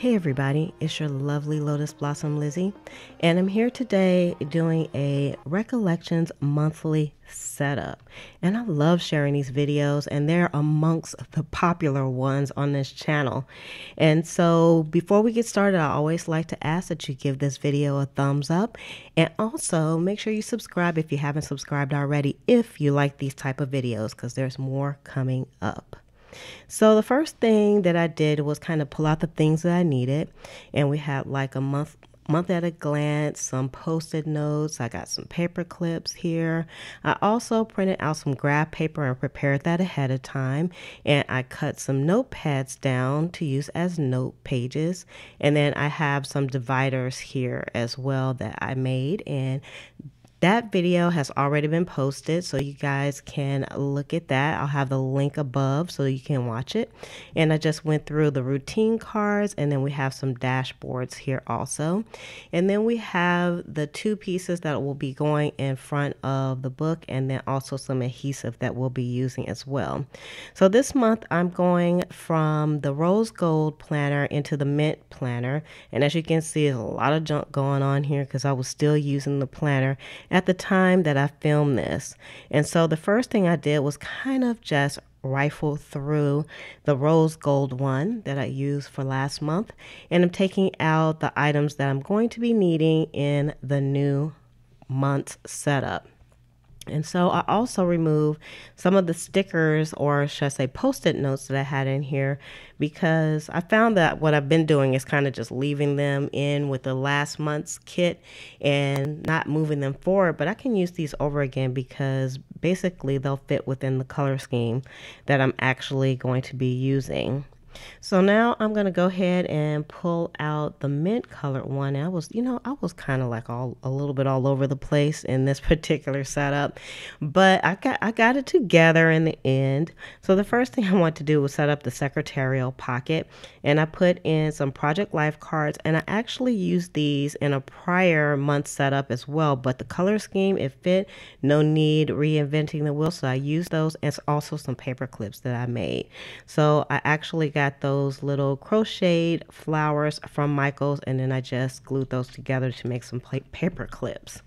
Hey everybody, it's your lovely Lotus Blossom Lizzie, and I'm here today doing a Recollections monthly setup. And I love sharing these videos, and they're amongst the popular ones on this channel. And so before we get started, I always like to ask that you give this video a thumbs up, and also make sure you subscribe if you haven't subscribed already if you like these type of videos, because there's more coming up. So the first thing that I did was kind of pull out the things that I needed, and we had like a month at a glance, some post-it notes. I got some paper clips here. I also printed out some graph paper and prepared that ahead of time, and I cut some notepads down to use as note pages, and then I have some dividers here as well that I made, and that video has already been posted, so you guys can look at that. I'll have the link above so you can watch it. And I just went through the routine cards, and then we have some dashboards here also. And then we have the two pieces that will be going in front of the book, and then also some adhesive that we'll be using as well. So this month I'm going from the rose gold planner into the mint planner. And as you can see, there's a lot of junk going on here because I was still using the planner at the time that I filmed this. And so the first thing I did was kind of just rifle through the rose gold one that I used for last month, and I'm taking out the items that I'm going to be needing in the new month's setup. And so I also removed some of the stickers, or should I say post-it notes, that I had in here, because I found that what I've been doing is kind of just leaving them in with the last month's kit and not moving them forward. But I can use these over again because basically they'll fit within the color scheme that I'm actually going to be using. So now I'm going to go ahead and pull out the mint colored one. I was kind of like a little bit all over the place in this particular setup, but I got it together in the end. So the first thing I want to do was set up the secretarial pocket, and I put in some Project Life cards, and I actually used these in a prior month setup as well, but the color scheme, it fit, no need reinventing the wheel. So I used those, and also some paper clips that I made. So I actually got those little crocheted flowers from Michael's, and then I just glued those together to make some paper clips.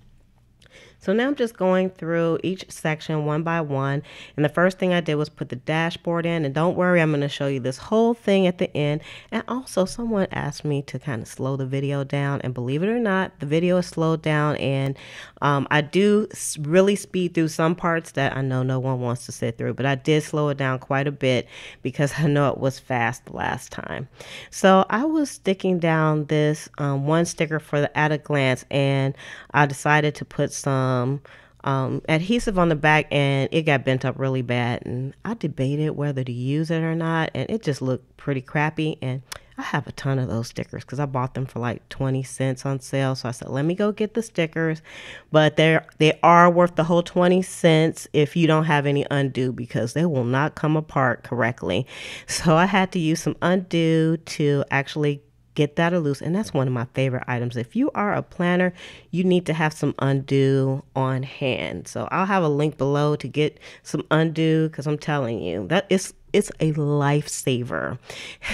So now I'm just going through each section one by one, and the first thing I did was put the dashboard in, and don't worry, I'm going to show you this whole thing at the end. And also someone asked me to kind of slow the video down, and believe it or not, the video is slowed down, and I do really speed through some parts that I know no one wants to sit through, but I did slow it down quite a bit because I know it was fast the last time. So I was sticking down this one sticker for the at a glance, and I decided to put some adhesive on the back, and it got bent up really bad, and I debated whether to use it or not, and it just looked pretty crappy. And I have a ton of those stickers because I bought them for like 20 cents on sale. So I said, let me go get the stickers, but they are worth the whole 20 cents if you don't have any undo, because they will not come apart correctly. So I had to use some undo to actually get that loose, and that's one of my favorite items. If you are a planner, you need to have some undo on hand. So I'll have a link below to get some undo, because I'm telling you that it's a lifesaver.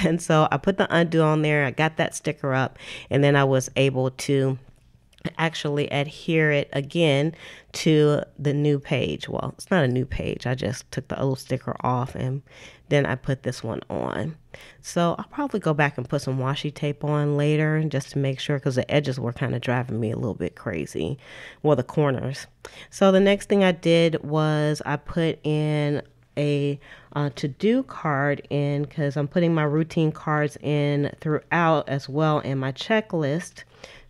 And so I put the undo on there, I got that sticker up, and then I was able to actually adhere it again to the new page. Well, it's not a new page, I just took the old sticker off, and then I put this one on. So I'll probably go back and put some washi tape on later just to make sure, because the edges were kind of driving me a little bit crazy. Well, the corners. So the next thing I did was I put in a to-do card in, because I'm putting my routine cards in throughout as well, and my checklist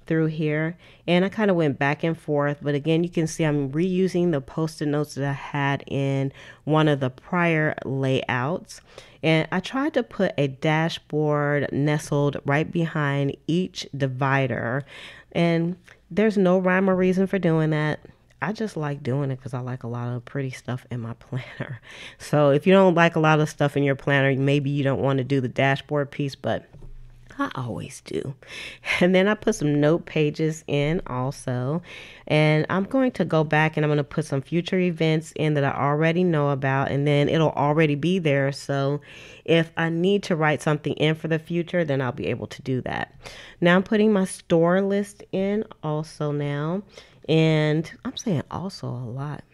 through here, and I kind of went back and forth, but again, you can see I'm reusing the post-it notes that I had in one of the prior layouts, and I tried to put a dashboard nestled right behind each divider, and there's no rhyme or reason for doing that. I just like doing it because I like a lot of pretty stuff in my planner. So if you don't like a lot of stuff in your planner, maybe you don't want to do the dashboard piece, but I always do. And then I put some note pages in also. And I'm going to go back and I'm going to put some future events in that I already know about. And then it'll already be there. So if I need to write something in for the future, then I'll be able to do that. Now I'm putting my store list in also now. And I'm saying also a lot.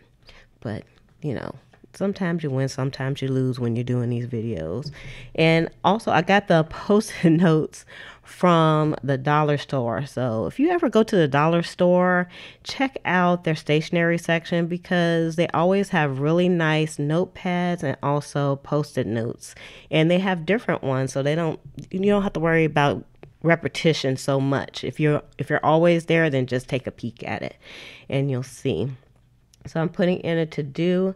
But, you know, sometimes you win, sometimes you lose when you're doing these videos. And also I got the post-it notes from the dollar store. So if you ever go to the dollar store, check out their stationery section because they always have really nice notepads and also post-it notes. And they have different ones, so you don't have to worry about repetition so much. If you're always there, then just take a peek at it and you'll see. So I'm putting in a to-do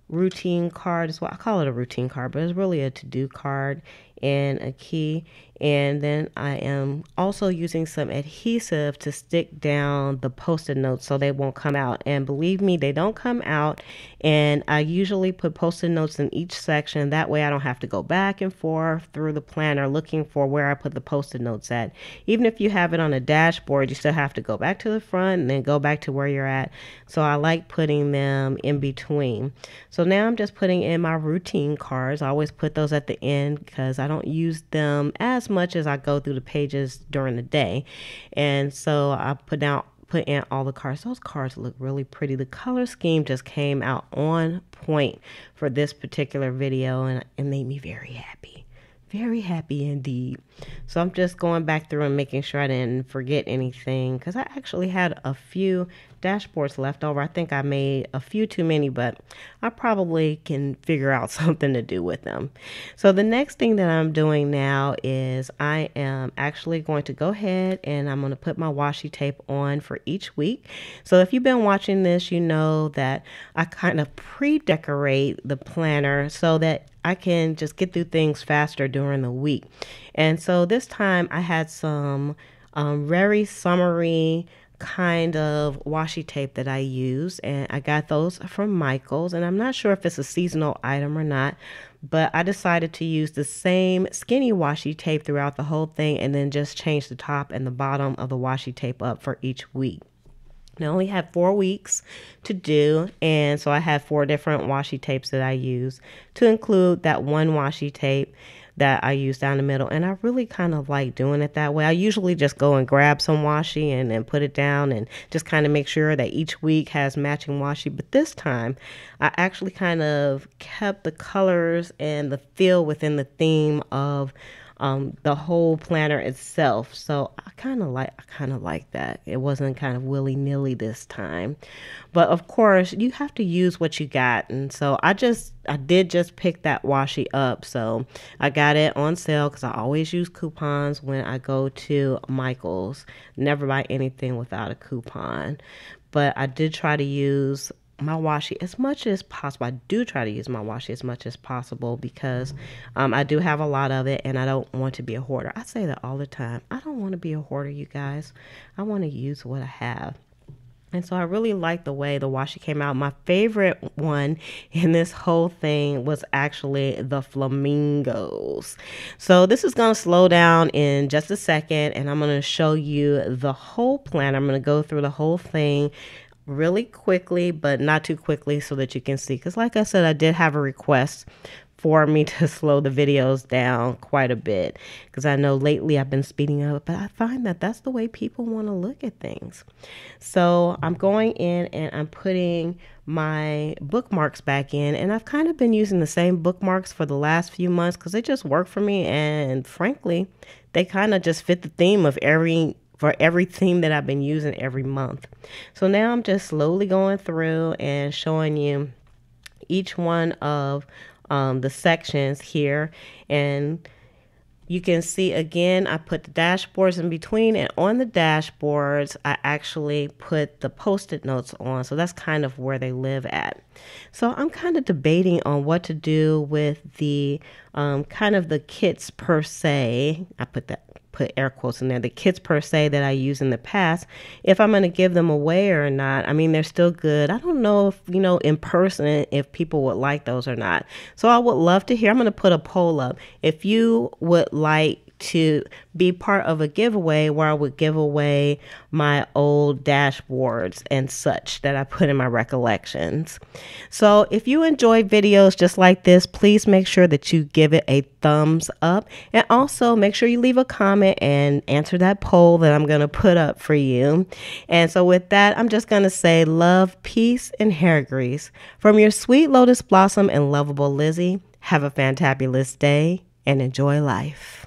routine card as well. I call it a routine card, but it's really a to-do card and a key. And then I am also using some adhesive to stick down the post-it notes so they won't come out. And believe me, they don't come out. And I usually put post-it notes in each section. That way I don't have to go back and forth through the planner looking for where I put the post-it notes at. Even if you have it on a dashboard, you still have to go back to the front and then go back to where you're at. So I like putting them in between. So now I'm just putting in my routine cards. I always put those at the end because I don't use them as much as I go through the pages during the day. And so I put in all the cards. Those cards look really pretty. The color scheme just came out on point for this particular video, and it made me very happy. Very happy indeed. So I'm just going back through and making sure I didn't forget anything because I actually had a few dashboards left over. I think I made a few too many, but I probably can figure out something to do with them. So the next thing that I'm doing now is I am actually going to go ahead and I'm going to put my washi tape on for each week. So if you've been watching this, you know that I kind of pre-decorate the planner so that I can just get through things faster during the week. And so this time I had some very summery kind of washi tape that I use, and I got those from Michael's, and I'm not sure if it's a seasonal item or not, but I decided to use the same skinny washi tape throughout the whole thing and then just change the top and the bottom of the washi tape up for each week. I only had 4 weeks to do, and so I had 4 different washi tapes that I use to include that one washi tape that I use down the middle, and I really kind of like doing it that way. I usually just go and grab some washi and then put it down and just kind of make sure that each week has matching washi, but this time I actually kind of kept the colors and the feel within the theme of the whole planner itself. So I kind of like that. It wasn't kind of willy-nilly this time. But of course, you have to use what you got. And so I did just pick that washi up. So I got it on sale because I always use coupons when I go to Michael's. Never buy anything without a coupon. But I did try to use my washi as much as possible. I do try to use my washi as much as possible because I do have a lot of it and I don't want to be a hoarder. I say that all the time. I don't want to be a hoarder, you guys. I want to use what I have. And so I really like the way the washi came out. My favorite one in this whole thing was actually the flamingos. So this is going to slow down in just a second and I'm going to show you the whole plan. I'm going to go through the whole thing really quickly, but not too quickly so that you can see. Because like I said, I did have a request for me to slow the videos down quite a bit. Because I know lately I've been speeding up, but I find that that's the way people want to look at things. So I'm going in and I'm putting my bookmarks back in. And I've kind of been using the same bookmarks for the last few months because they just work for me. And frankly, they kind of just fit the theme of every theme that I've been using every month. So now I'm just slowly going through and showing you each one of the sections here. And you can see again, I put the dashboards in between, and on the dashboards, I actually put the post-it notes on. So that's kind of where they live at. So I'm kind of debating on what to do with the kind of the kits per se. I put that put air quotes in there, the kits per se that I use in the past, if I'm going to give them away or not. I mean, they're still good. I don't know if, in person, if people would like those or not. So I would love to hear. I'm going to put a poll up. If you would like to be part of a giveaway where I would give away my old dashboards and such that I put in my recollections. So if you enjoy videos just like this, please make sure that you give it a thumbs up, and also make sure you leave a comment and answer that poll that I'm going to put up for you. And so with that, I'm just going to say love, peace, and hair grease from your sweet lotus blossom and lovable Lizzie. Have a fantabulous day and enjoy life.